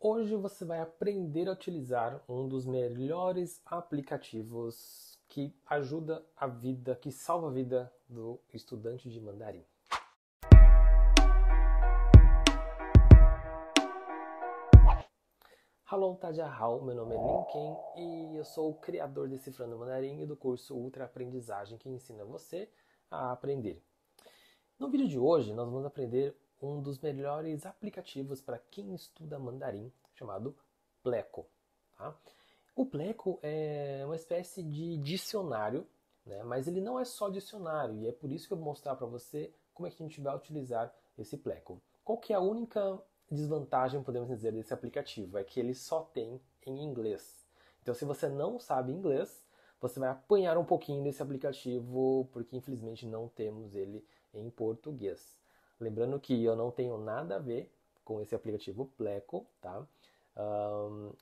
Hoje você vai aprender a utilizar um dos melhores aplicativos que ajuda a vida, que salva a vida do estudante de mandarim. Hello, Tajahao, meu nome é Lin Ken e eu sou o criador desse Decifrando Mandarim e do curso Ultra Aprendizagem que ensina você a aprender. No vídeo de hoje nós vamos aprender um dos melhores aplicativos para quem estuda mandarim, chamado Pleco. Tá? O Pleco é uma espécie de dicionário, né? Mas ele não é só dicionário, e é por isso que eu vou mostrar para você como é que a gente vai utilizar esse Pleco. Qual que é a única desvantagem, podemos dizer, desse aplicativo? É que ele só tem em inglês. Então, se você não sabe inglês, você vai apanhar um pouquinho desse aplicativo, porque infelizmente não temos ele em português. Lembrando que eu não tenho nada a ver com esse aplicativo Pleco, tá?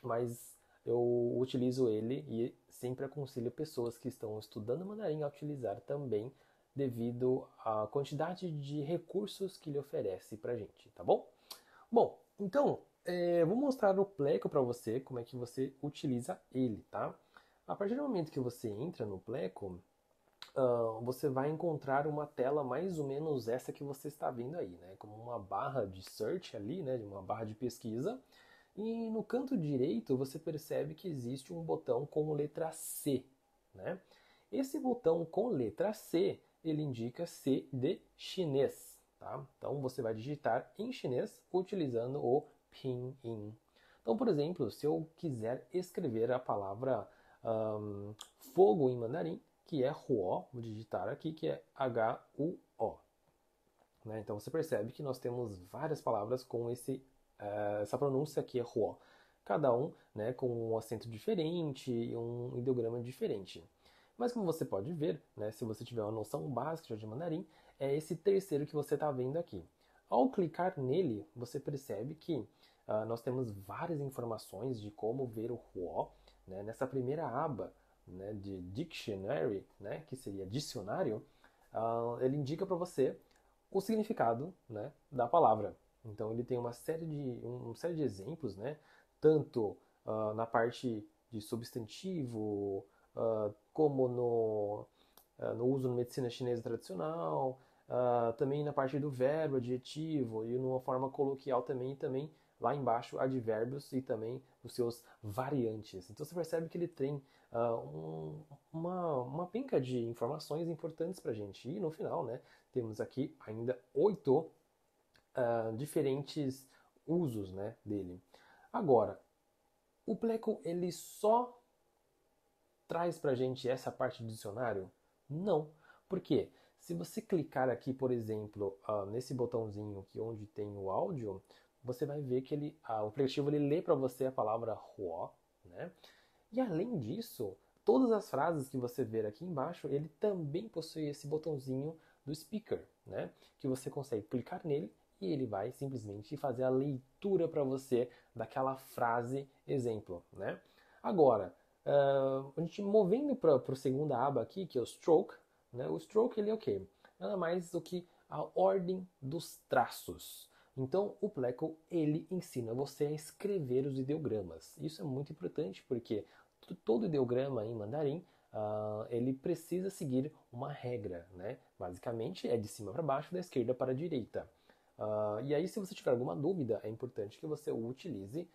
Mas eu utilizo ele e sempre aconselho pessoas que estão estudando mandarim a utilizar também, devido à quantidade de recursos que ele oferece pra gente, tá bom? Bom, então, eu vou mostrar o Pleco para você, como é que você utiliza ele, tá? A partir do momento que você entra no Pleco, você vai encontrar uma tela mais ou menos essa que você está vendo aí, né? Como uma barra de search ali, né? Uma barra de pesquisa. E no canto direito você percebe que existe um botão com letra C, né? Esse botão com letra C, ele indica C de chinês, tá? Então você vai digitar em chinês utilizando o pinyin. Então, por exemplo, se eu quiser escrever a palavra fogo em mandarim, que é huo, vou digitar aqui, que é H-U-O. Né? Então você percebe que nós temos várias palavras com essa pronúncia aqui é huo. Cada um, né, com um acento diferente e um ideograma diferente. Mas como você pode ver, né, se você tiver uma noção básica de mandarim, é esse terceiro que você está vendo aqui. Ao clicar nele, você percebe que nós temos várias informações de como ver o huo, né, nessa primeira aba, né, de dictionary, né, que seria dicionário. Ele indica para você o significado, né, da palavra. Então ele tem uma série de exemplos, né, tanto na parte de substantivo, como no uso na medicina chinesa tradicional, também na parte do verbo, adjetivo, e numa forma coloquial também lá embaixo advérbios e também os seus variantes. Então você percebe que ele tem uma penca de informações importantes para a gente. E no final, né, temos aqui ainda 8 diferentes usos, né, dele. Agora, o Pleco ele só traz para a gente essa parte do dicionário? Não. Por quê? Se você clicar aqui, por exemplo, nesse botãozinho aqui onde tem o áudio, você vai ver que o aplicativo ele lê para você a palavra huo, né? E além disso, todas as frases que você ver aqui embaixo, ele também possui esse botãozinho do speaker, né? Que você consegue clicar nele e ele vai simplesmente fazer a leitura para você daquela frase exemplo, né? Agora, a gente movendo para a segunda aba aqui, que é o stroke, né? O stroke ele é o quê? Nada mais do que a ordem dos traços. Então, o Pleco, ele ensina você a escrever os ideogramas. Isso é muito importante porque todo ideograma em mandarim, ele precisa seguir uma regra, né? Basicamente, é de cima para baixo, da esquerda para a direita. E aí, se você tiver alguma dúvida, é importante que você utilize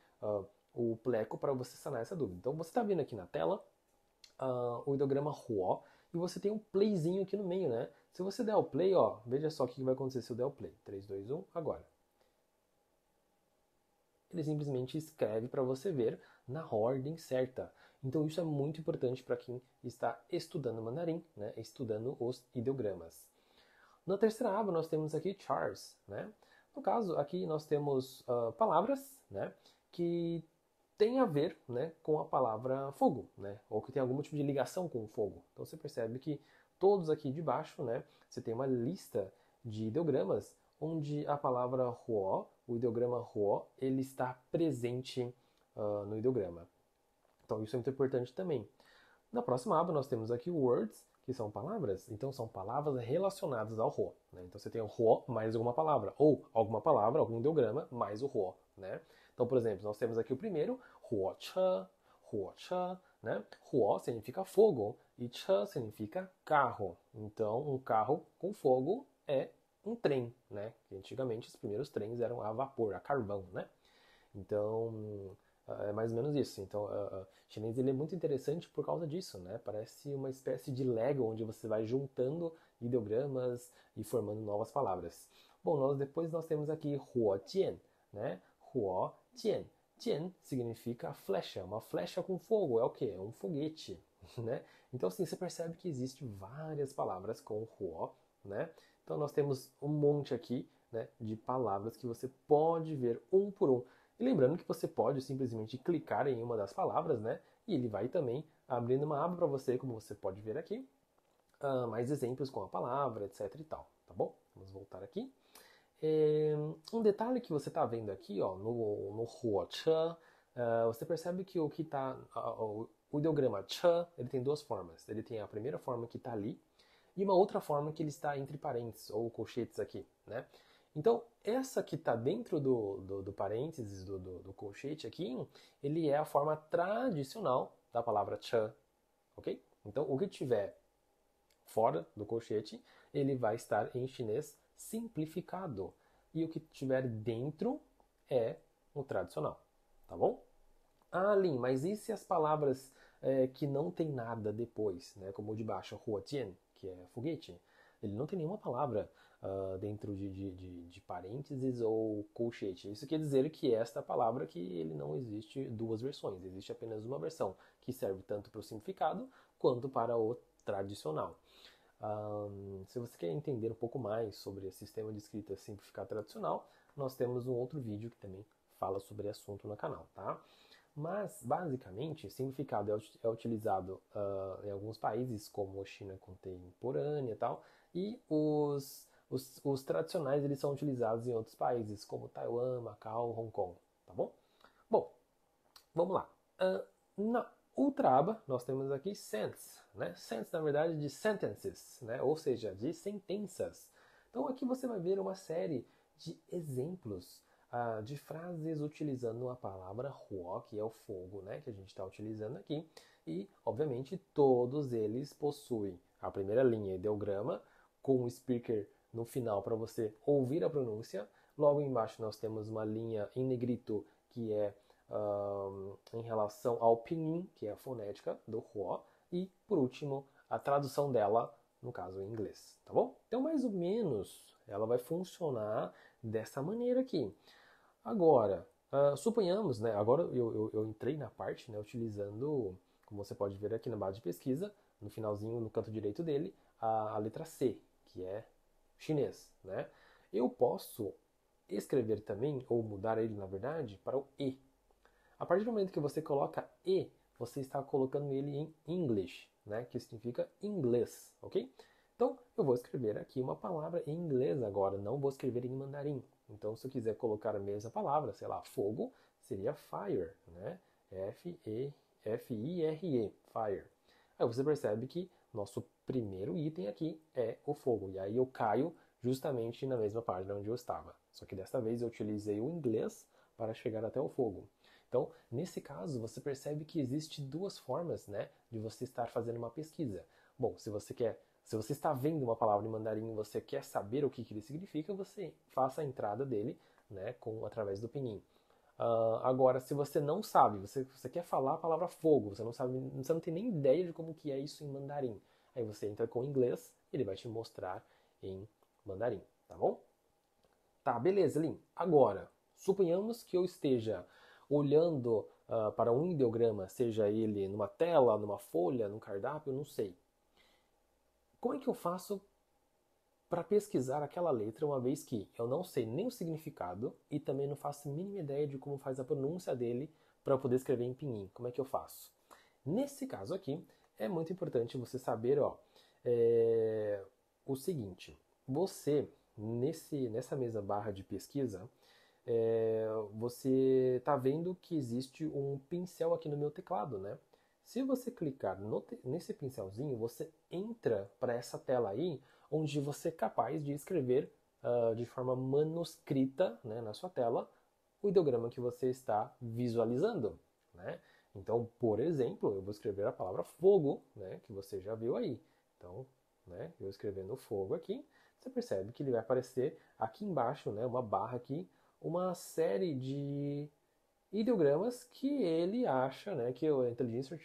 o Pleco para você sanar essa dúvida. Então, você está vendo aqui na tela o ideograma Huo e você tem um playzinho aqui no meio, né? Se você der o play, ó, veja só o que vai acontecer se eu der o play. 3, 2, 1, agora. Ele simplesmente escreve para você ver na ordem certa. Então isso é muito importante para quem está estudando mandarim, né? Estudando os ideogramas. Na terceira aba nós temos aqui chars, né? No caso, aqui nós temos palavras, né, que tem a ver, né, com a palavra fogo, né, ou que tem algum tipo de ligação com o fogo. Então você percebe que todos aqui de baixo, né, você tem uma lista de ideogramas onde a palavra huo, o ideograma huo, ele está presente no ideograma. Então isso é muito importante também. Na próxima aba nós temos aqui words, que são palavras. Então são palavras relacionadas ao huo, né? Então você tem o huo mais alguma palavra, ou alguma palavra, algum ideograma mais o huo, né? Então, por exemplo, nós temos aqui o primeiro, 火车, né? 火 significa fogo e 车 significa carro. Então, um carro com fogo é um trem, né? Antigamente, os primeiros trens eram a vapor, a carvão, né? Então, é mais ou menos isso. Então, o chinês ele é muito interessante por causa disso, né? Parece uma espécie de Lego, onde você vai juntando ideogramas e formando novas palavras. Bom, depois nós temos aqui 火箭, né? 火箭. Jian significa flecha, uma flecha com fogo. É o quê? É um foguete, né? Então, assim, você percebe que existem várias palavras com huo, né? Então, nós temos um monte aqui, né, de palavras que você pode ver um por um. E lembrando que você pode simplesmente clicar em uma das palavras, né? E ele vai também abrindo uma aba para você, como você pode ver aqui, mais exemplos com a palavra, etc e tal, tá bom? Vamos voltar aqui. Um detalhe que você está vendo aqui, ó, no 火车, você percebe que o que tá, o ideograma 车, ele tem duas formas. Ele tem a primeira forma que está ali e uma outra forma que ele está entre parênteses ou colchetes aqui, né? Então, essa que está dentro do parênteses, do colchete aqui, ele é a forma tradicional da palavra 车, ok? Então, o que tiver fora do colchete, ele vai estar em chinês simplificado. E o que tiver dentro é o tradicional, tá bom? Ah, Lin, mas e se as palavras que não tem nada depois, né? Como o de baixo, 火箭, que é foguete, ele não tem nenhuma palavra dentro de parênteses ou colchete. Isso quer dizer que esta palavra que ele não existe duas versões, existe apenas uma versão, que serve tanto para o simplificado quanto para o tradicional. Se você quer entender um pouco mais sobre o sistema de escrita simplificado tradicional, nós temos um outro vídeo que também fala sobre o assunto no canal, tá? Mas, basicamente, simplificado é utilizado em alguns países, como a China contemporânea e tal, e os tradicionais eles são utilizados em outros países, como Taiwan, Macau, Hong Kong, tá bom? Bom, vamos lá. Na outra aba, nós temos aqui sense, né? Sense, na verdade, de sentences, né? Ou seja, de sentenças. Então, aqui você vai ver uma série de exemplos de frases utilizando a palavra 火, que é o fogo, né? Que a gente está utilizando aqui. E, obviamente, todos eles possuem a primeira linha, ideograma, com o speaker no final para você ouvir a pronúncia. Logo embaixo nós temos uma linha em negrito, que é em relação ao pinyin, que é a fonética do huo, e, por último, a tradução dela, no caso em inglês, tá bom? Então, mais ou menos, ela vai funcionar dessa maneira aqui. Agora, suponhamos, né, agora eu entrei na parte, né, utilizando, como você pode ver aqui na barra de pesquisa, no finalzinho, no canto direito dele, a letra C, que é chinês, né? Eu posso escrever também, ou mudar ele, na verdade, para o E. A partir do momento que você coloca E, você está colocando ele em English, né? Que significa inglês, ok? Então, eu vou escrever aqui uma palavra em inglês agora, não vou escrever em mandarim. Então, se eu quiser colocar a mesma palavra, sei lá, fogo, seria fire, né? F-I-R-E, fire. Aí você percebe que nosso primeiro item aqui é o fogo. E aí eu caio justamente na mesma página onde eu estava. Só que desta vez eu utilizei o inglês para chegar até o fogo. Então, nesse caso, você percebe que existe duas formas, né, de você estar fazendo uma pesquisa. Bom, se você está vendo uma palavra em mandarim e você quer saber o que ele significa, você faça a entrada dele, né, através do pinyin. Agora, se você não sabe, você quer falar a palavra fogo, você não tem nem ideia de como que é isso em mandarim. Aí você entra com o inglês, ele vai te mostrar em mandarim, tá bom? Tá, beleza, Lin. Agora, suponhamos que eu esteja olhando para um ideograma, seja ele numa tela, numa folha, num cardápio, não sei. Como é que eu faço para pesquisar aquela letra, uma vez que eu não sei nem o significado e também não faço a mínima ideia de como faz a pronúncia dele para eu poder escrever em pinyin? Como é que eu faço? Nesse caso aqui, é muito importante você saber o seguinte. Você, nessa mesa barra de pesquisa, você está vendo que existe um pincel aqui no meu teclado, né? Se você clicar nesse pincelzinho, você entra para essa tela aí, onde você é capaz de escrever de forma manuscrita, né, na sua tela, o ideograma que você está visualizando, né? Então, por exemplo, eu vou escrever a palavra fogo, né, que você já viu aí. Então, né, eu escrevendo fogo aqui, você percebe que ele vai aparecer aqui embaixo, né, uma barra aqui, uma série de ideogramas que ele acha, né, que a inteligência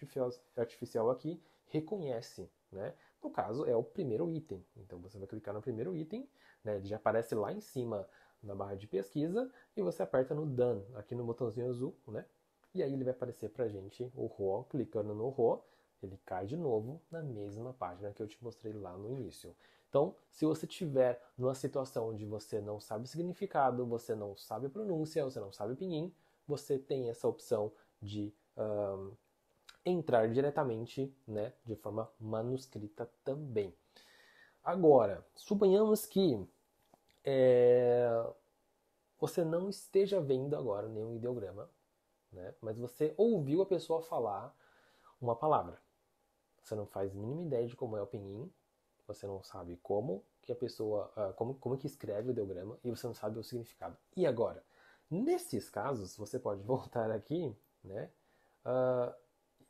artificial aqui reconhece, né? No caso, é o primeiro item. Então, você vai clicar no primeiro item, né, ele já aparece lá em cima na barra de pesquisa, e você aperta no Done, aqui no botãozinho azul, né? E aí ele vai aparecer pra gente o RAW, clicando no RAW, ele cai de novo na mesma página que eu te mostrei lá no início. Então, se você tiver numa situação onde você não sabe o significado, você não sabe a pronúncia, você não sabe o pinyin, você tem essa opção de entrar diretamente, né, de forma manuscrita também. Agora, suponhamos que você não esteja vendo agora nenhum ideograma, né, mas você ouviu a pessoa falar uma palavra. Você não faz a mínima ideia de como é o pinyin, você não sabe como que a pessoa, como que escreve o ideograma, e você não sabe o significado. E agora? Nesses casos, você pode voltar aqui, né? Uh,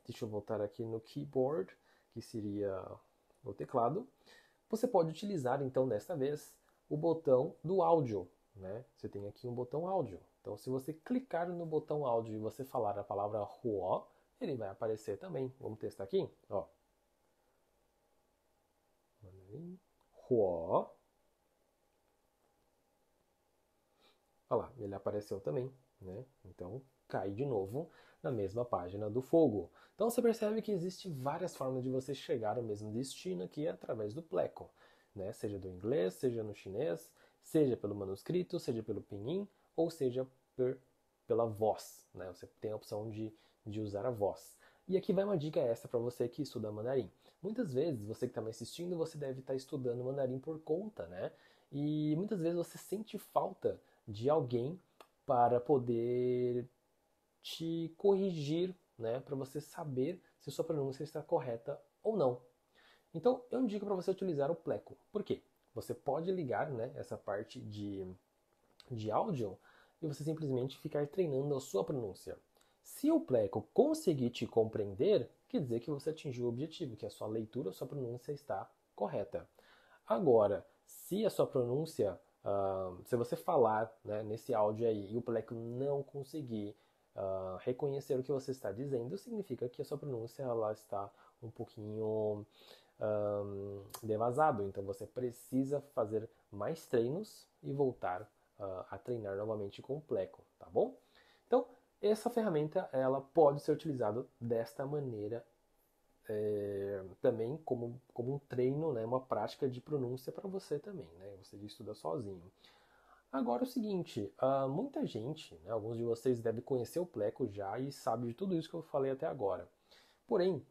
deixa eu voltar aqui no keyboard, que seria o teclado. Você pode utilizar, então, desta vez, o botão do áudio, né? Você tem aqui um botão áudio. Então, se você clicar no botão áudio e você falar a palavra Huó, ele vai aparecer também. Vamos testar aqui, ó. Huó. Olha lá, ele apareceu também, né? Então, cai de novo na mesma página do fogo. Então, você percebe que existe várias formas de você chegar ao mesmo destino aqui através do Pleco, né? Seja do inglês, seja no chinês, seja pelo manuscrito, seja pelo pinyin, ou seja pela voz, né? Você tem a opção de usar a voz. E aqui vai uma dica extra para você que estuda mandarim. Muitas vezes, você que está me assistindo, você deve estar estudando mandarim por conta, né? E muitas vezes você sente falta de alguém para poder te corrigir, né, para você saber se sua pronúncia está correta ou não. Então, eu indico para você utilizar o Pleco. Por quê? Você pode ligar, né, essa parte de áudio e você simplesmente ficar treinando a sua pronúncia. Se o Pleco conseguir te compreender, quer dizer que você atingiu o objetivo, que a sua leitura, a sua pronúncia está correta. Agora, se a sua pronúncia, se você falar, né, nesse áudio aí e o Pleco não conseguir reconhecer o que você está dizendo, significa que a sua pronúncia ela está um pouquinho devasado. Então você precisa fazer mais treinos e voltar a treinar novamente com o Pleco, tá bom? Então, essa ferramenta ela pode ser utilizada desta maneira também como um treino, né, uma prática de pronúncia para você também, né, você estuda sozinho. Agora é o seguinte, muita gente, né, alguns de vocês devem conhecer o Pleco já e sabem de tudo isso que eu falei até agora. Porém,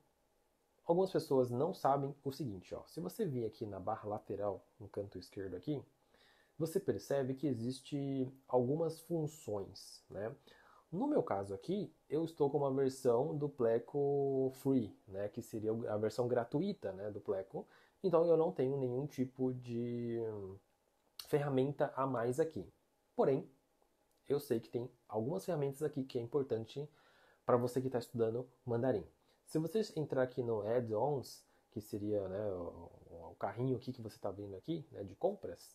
algumas pessoas não sabem o seguinte, ó, se você vir aqui na barra lateral, no canto esquerdo aqui, você percebe que existe algumas funções, né? No meu caso aqui, eu estou com uma versão do Pleco Free, né, que seria a versão gratuita, né, do Pleco. Então eu não tenho nenhum tipo de ferramenta a mais aqui. Porém, eu sei que tem algumas ferramentas aqui que é importante para você que está estudando mandarim. Se você entrar aqui no Add-ons, que seria, né, o carrinho aqui que você está vendo aqui, né, de compras,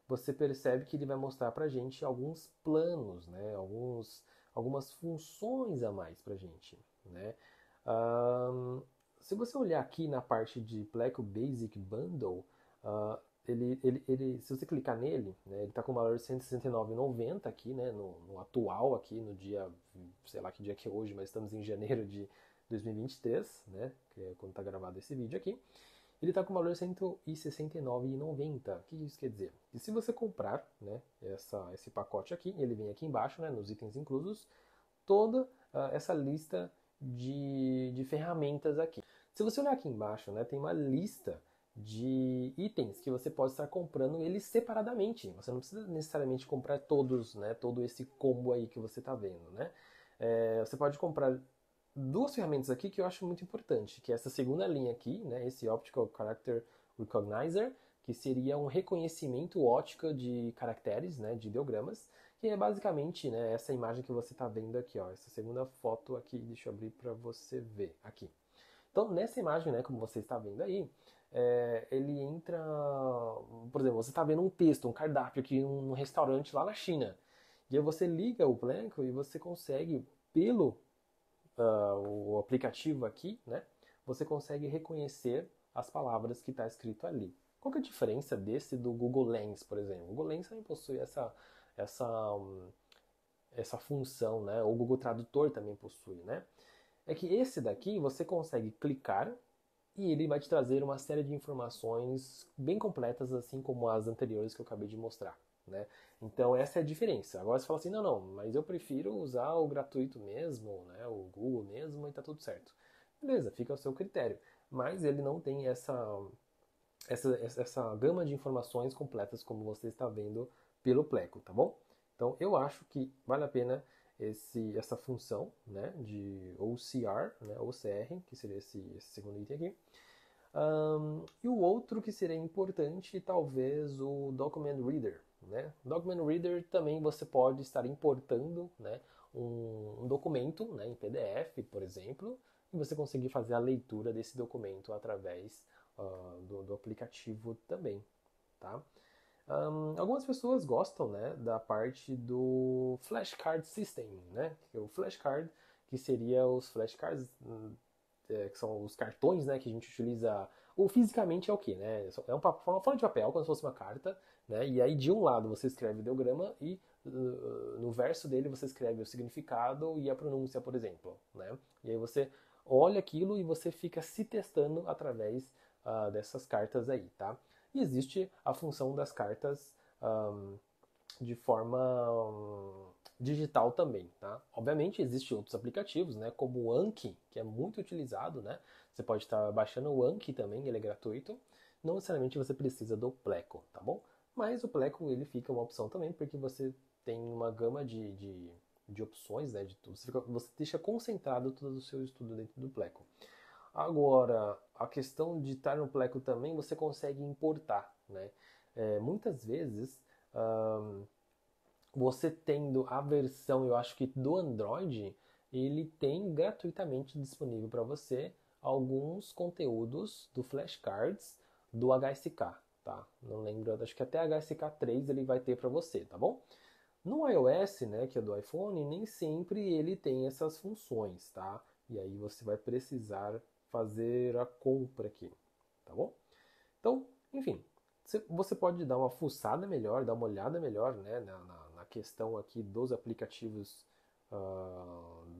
você percebe que ele vai mostrar para a gente alguns planos, né, algumas funções a mais para a gente. Né? Se você olhar aqui na parte de Pleco Basic Bundle, se você clicar nele, né, ele está com o valor de R$ 169,90 aqui, né, no atual, aqui no dia, sei lá que dia que é hoje, mas estamos em janeiro de 2023, né, que é quando está gravado esse vídeo aqui. Ele está com o valor de R$ 169,90. O que isso quer dizer? E se você comprar, né, esse pacote aqui, ele vem aqui embaixo, né, nos itens inclusos, toda essa lista de ferramentas aqui. Se você olhar aqui embaixo, né, tem uma lista de itens que você pode estar comprando eles separadamente. Você não precisa necessariamente comprar todos, né, todo esse combo aí que você está vendo. Né? Você pode comprar duas ferramentas aqui que eu acho muito importante, que é essa segunda linha aqui, né, esse Optical Character Recognizer, que seria um reconhecimento óptico de caracteres, né, de ideogramas, que é basicamente, né, essa imagem que você está vendo aqui, ó, essa segunda foto aqui, deixa eu abrir para você ver aqui. Então, nessa imagem, né, como você está vendo aí, ele entra, por exemplo, você está vendo um texto, um cardápio aqui num restaurante lá na China. E aí você liga o Pleco e você consegue, pelo o aplicativo aqui, né, você consegue reconhecer as palavras que está escrito ali. Qual que é a diferença desse do Google Lens, por exemplo? O Google Lens também possui essa, essa função, né? O Google Tradutor também possui, né? É que esse daqui você consegue clicar e ele vai te trazer uma série de informações bem completas, assim como as anteriores que eu acabei de mostrar, né? Então essa é a diferença. Agora você fala assim, não, mas eu prefiro usar o gratuito mesmo, né? O Google mesmo e tá tudo certo. Beleza, fica ao seu critério. Mas ele não tem essa gama de informações completas como você está vendo pelo Pleco, tá bom? Então eu acho que vale a pena essa função, né, de OCR, né, OCR, que seria esse segundo item aqui. E o outro que seria importante, talvez o Document Reader, né? Document Reader também você pode estar importando, né, um documento, né, em PDF, por exemplo, e você conseguir fazer a leitura desse documento através do aplicativo também, tá? Algumas pessoas gostam, né, da parte do Flashcard System, né? O Flashcard, que seria os flashcards, que são os cartões, né, que a gente utiliza. O fisicamente é o quê, né? É uma folha de papel, como se fosse uma carta, né? E aí de um lado você escreve o ideograma e no verso dele você escreve o significado e a pronúncia, por exemplo, né? E aí você olha aquilo e você fica se testando através dessas cartas aí, tá? E existe a função das cartas de forma digital também, tá? Obviamente existem outros aplicativos, né, como o Anki, que é muito utilizado, né? Você pode estar baixando o Anki também, ele é gratuito. Não necessariamente você precisa do Pleco, tá bom? Mas o Pleco ele fica uma opção também, porque você tem uma gama de opções, né, de tudo. Você deixa concentrado todo o seu estudo dentro do Pleco. Agora, a questão de estar no Pleco também, você consegue importar, né? Muitas vezes, você tendo a versão, eu acho que do Android, ele tem gratuitamente disponível para você alguns conteúdos do flashcards do HSK, tá? Não lembro, acho que até HSK3 ele vai ter para você, tá bom? No iOS, né, que é do iPhone, nem sempre ele tem essas funções, tá? E aí você vai precisar fazer a compra aqui, tá bom? Então, enfim, você pode dar uma fuçada melhor, dar uma olhada melhor, né, na questão aqui dos aplicativos,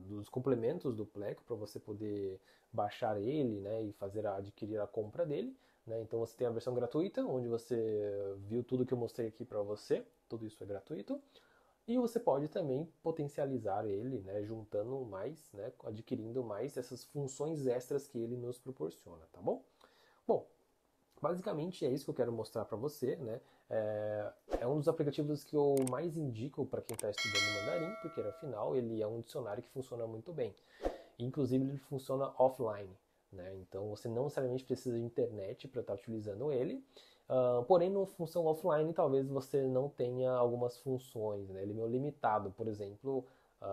dos complementos do Pleco, para você poder baixar ele, né, e adquirir a compra dele. Né? Então você tem a versão gratuita, onde você viu tudo que eu mostrei aqui para você, tudo isso é gratuito. E você pode também potencializar ele, né, juntando mais, né, adquirindo mais essas funções extras que ele nos proporciona, tá bom? Bom, basicamente é isso que eu quero mostrar para você, né? É um dos aplicativos que eu mais indico para quem está estudando mandarim, porque afinal ele é um dicionário que funciona muito bem. Inclusive ele funciona offline, né? Então você não necessariamente precisa de internet para estar utilizando ele. Porém, na função offline, talvez você não tenha algumas funções, né? Ele é meio limitado, por exemplo,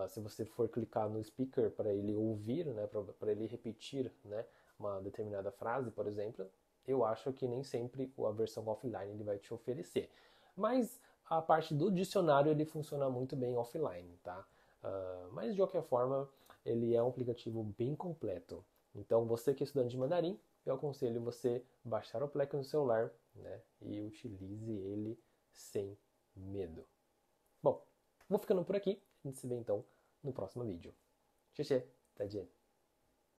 se você for clicar no speaker para ele ouvir, né? Para ele repetir, né? Uma determinada frase, por exemplo, eu acho que nem sempre a versão offline ele vai te oferecer. Mas a parte do dicionário ele funciona muito bem offline, tá? Mas de qualquer forma, ele é um aplicativo bem completo. Então, você que é estudante de mandarim, eu aconselho você baixar o Pleco no celular, né, e utilize ele sem medo. Bom, vou ficando por aqui. A gente se vê então no próximo vídeo. Tchê, tchê, 再见.